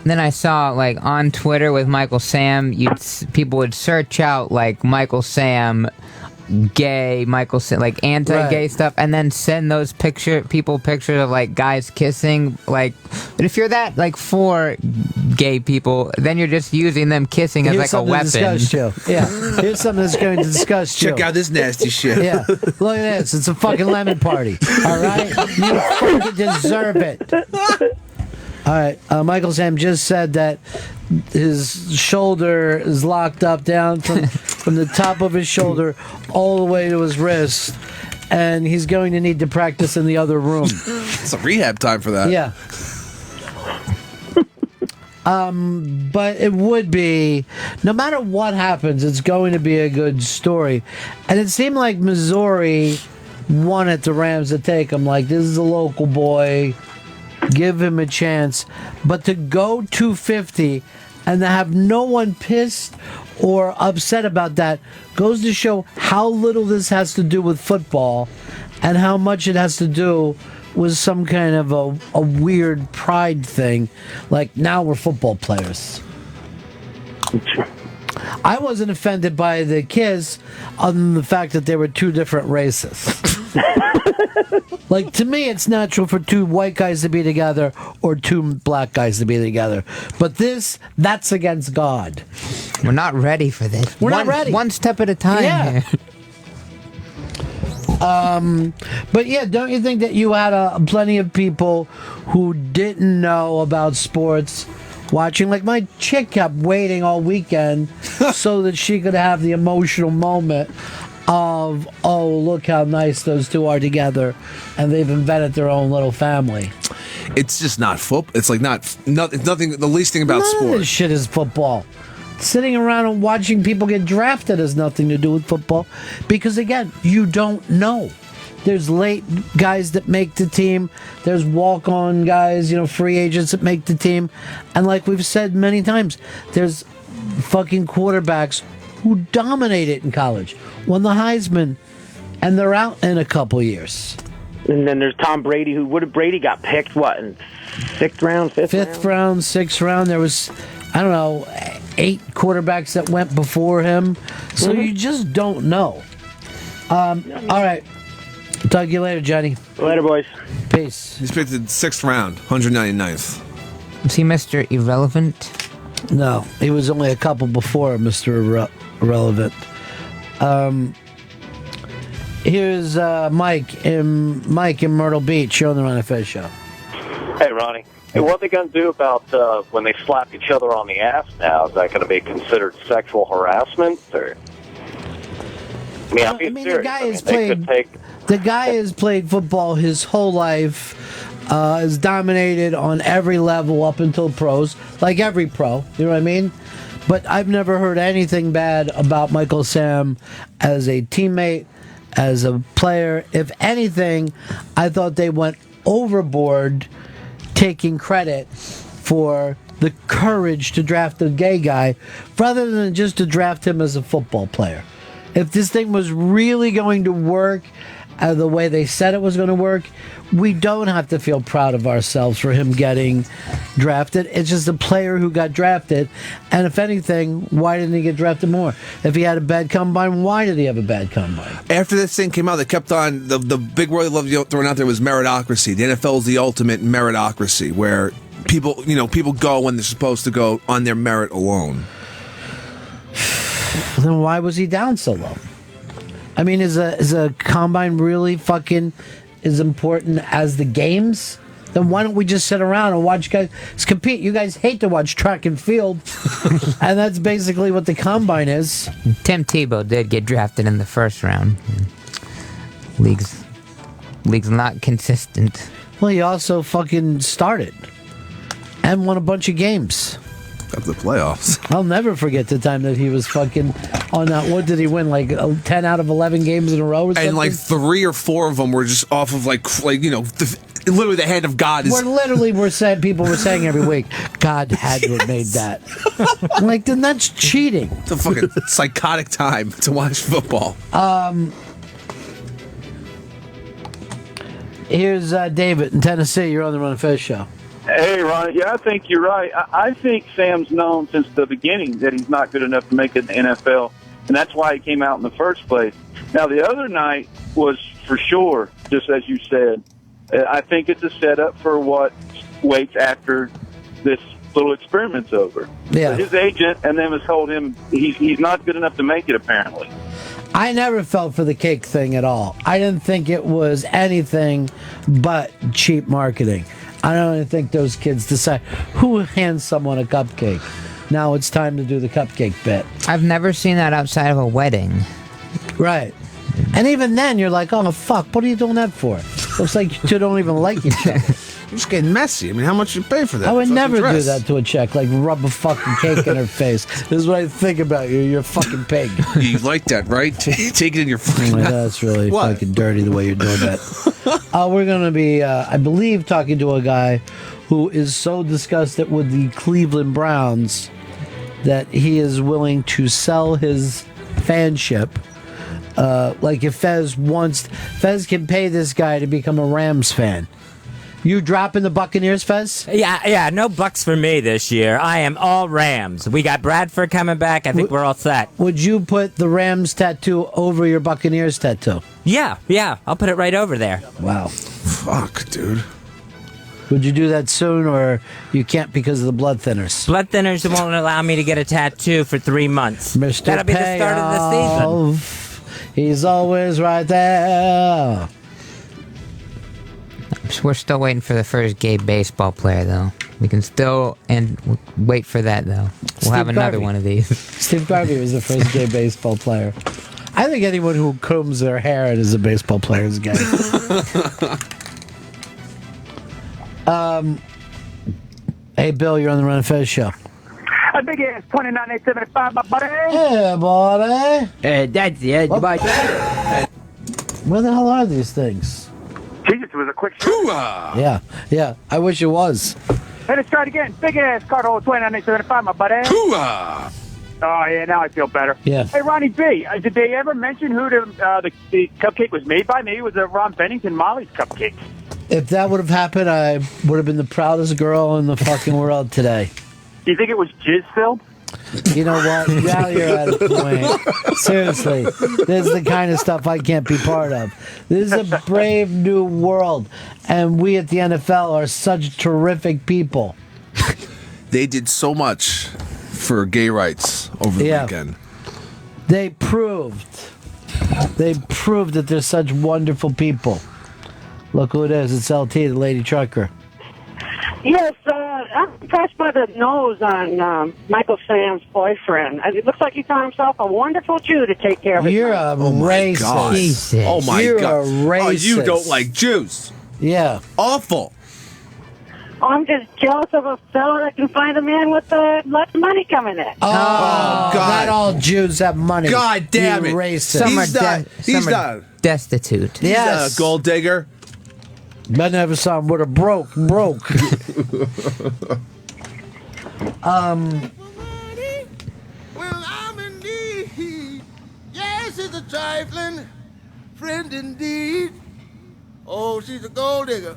then I saw like on Twitter with Michael Sam, people would search out like Michael Sam gay, Michael Sam, like anti-gay stuff, and then send those pictures of like guys kissing. Like, but if you're that like for gay people, then you're just using them kissing as like a weapon. Yeah, here's something that's going to disgust you. Check out this nasty shit. Yeah, look at this. It's a fucking lemon party. All right, you fucking deserve it. All right, Michael Sam just said that his shoulder is locked up down from the top of his shoulder all the way to his wrist, and he's going to need to practice in the other room. It's a rehab time for that. Yeah. But it would be, no matter what happens, it's going to be a good story. And it seemed like Missouri wanted the Rams to take him. Like, this is a local boy. Give him a chance. But to go 250 and to have no one pissed or upset about that goes to show how little this has to do with football and how much it has to do with some kind of a weird pride thing. Like, now we're football players. I wasn't offended by the kiss other than the fact that they were two different races. Like, to me, it's natural for two white guys to be together or two black guys to be together. But that's against God. We're not ready for this. We're not ready. One step at a time. Yeah. Here. But yeah, don't you think that you had plenty of people who didn't know about sports watching? Like, my chick kept waiting all weekend so that she could have the emotional moment of, oh, look how nice those two are together, and they've invented their own little family. It's just not football. It's like nothing. The least thing about None sports. of this shit is football. Sitting around and watching people get drafted has nothing to do with football, because again, you don't know. There's late guys that make the team. There's walk-on guys, free agents that make the team. And like we've said many times, there's fucking quarterbacks who dominate it in college, won the Heisman, and they're out in a couple years. And then there's Tom Brady, Brady got picked, in 6th round, 5th round, 6th round. There was, 8 quarterbacks that went before him. So you just don't know. All right. Talk to you later, Johnny. Later, boys. Peace. He's picked in 6th round, 199th. Was he Mr. Irrelevant? No, he was only a couple before Mr. Irrelevant. Here's Mike in Myrtle Beach. You're on the Ron and Fez show. Hey, Ronnie. Hey, what are they going to do about when they slap each other on the ass now? Is that going to be considered sexual harassment? Or I'm being serious. The guy has played football his whole life. Is dominated on every level up until pros, like every pro. You know what I mean? But I've never heard anything bad about Michael Sam as a teammate, as a player. If anything, I thought they went overboard taking credit for the courage to draft a gay guy rather than just to draft him as a football player. If this thing was really going to work the way they said it was going to work, we don't have to feel proud of ourselves for him getting drafted. It's just a player who got drafted. And if anything, why didn't he get drafted more? If he had a bad combine, why did he have a bad combine? After this thing came out, they kept on, the big word they loved throwing out there was meritocracy. The NFL is the ultimate meritocracy, where people go when they're supposed to go on their merit alone. Then why was he down so low? I mean, is a combine really fucking as important as the games? Then why don't we just sit around and watch guys compete? You guys hate to watch track and field, and that's basically what the combine is. Tim Tebow did get drafted in the 1st round. League's not consistent. Well, he also fucking started and won a bunch of games. Got to the playoffs. I'll never forget the time that he was fucking on that. What did he win? Like 10 out of 11 games in a row or something? And like 3 or 4 of them were just off of literally the hand of God. People were saying every week, God had to have made that. I'm like, then that's cheating. It's a fucking psychotic time to watch football. Here's David in Tennessee. You're on the Ron and Fez show. Hey, Ronnie. Yeah, I think you're right. I think Sam's known since the beginning that he's not good enough to make it in the NFL, and that's why he came out in the first place. Now, the other night was for sure, just as you said. I think it's a setup for what waits after this little experiment's over. Yeah. His agent and them has told him he's not good enough to make it, apparently. I never felt for the cake thing at all. I didn't think it was anything but cheap marketing. I don't even think those kids decide who hands someone a cupcake. Now it's time to do the cupcake bit. I've never seen that outside of a wedding. Right. And even then, you're like, oh, fuck, what are you doing that for? Looks like you two don't even like each other. You're just getting messy. I mean, how much you pay for that? I would fucking never dress? do that to a chick, like rub a fucking cake in her face. This is what I think about you. You're a fucking pig. You like that, right? Take it in your fucking mouth. That's really What? fucking dirty the way you're doing that. We're going to be, I believe, talking to a guy who is so disgusted with the Cleveland Browns that he is willing to sell his fanship. Like if Fez can pay this guy to become a Rams fan. You dropping the Buccaneers, Fez? Yeah, no Bucks for me this year. I am all Rams. We got Bradford coming back. I think we're all set. Would you put the Rams tattoo over your Buccaneers tattoo? Yeah, I'll put it right over there. Wow. Fuck, dude. Would you do that soon, or you can't because of the blood thinners? Blood thinners won't allow me to get a tattoo for 3 months. Mr. That'll be the start of the season. He's always right there. We're still waiting for the first gay baseball player, though. We can still wait for that, though. We'll have another Garvey. one of these. Steve Garvey was the first gay baseball player. I think anyone who combs their hair and is a baseball player is gay. Hey, Bill, you're on the Run and Fez show. A big ass 29875, my buddy. Hey, buddy. That's it. Where the hell are these things? Jesus, it was a quick shoot. Yeah. I wish it was. Hey, let's try it again. Big ass cardhold 29875, my buddy. Oh, yeah, now I feel better. Yeah. Hey, Ronnie B, did they ever mention who the cupcake was made by? Maybe it was Ron Bennington Molly's Cupcakes. If that would have happened, I would have been the proudest girl in the fucking world today. Do you think it was Jizz Filled? You know what? Now you're at a point. Seriously, this is the kind of stuff I can't be part of. This is a brave new world, and we at the NFL are such terrific people. They did so much for gay rights over the weekend. They proved that they're such wonderful people. Look who it is. It's LT, the lady trucker. Yes, I'm impressed by the nose on Michael Sam's boyfriend. It looks like he found himself a wonderful Jew to take care of his You're a racist. God. Jesus. Oh my You're God. a racist. Oh, you don't like Jews. Yeah. Awful. I'm just jealous of a fella that can find a man with lots of money coming in. Oh, God. not all Jews have money. God damn you it. Racist. He's not Destitute. Yes. a gold digger. I never saw him with a broke. Well, I'm in need. Yes, it's a trifling friend indeed. Oh, she's a gold digger.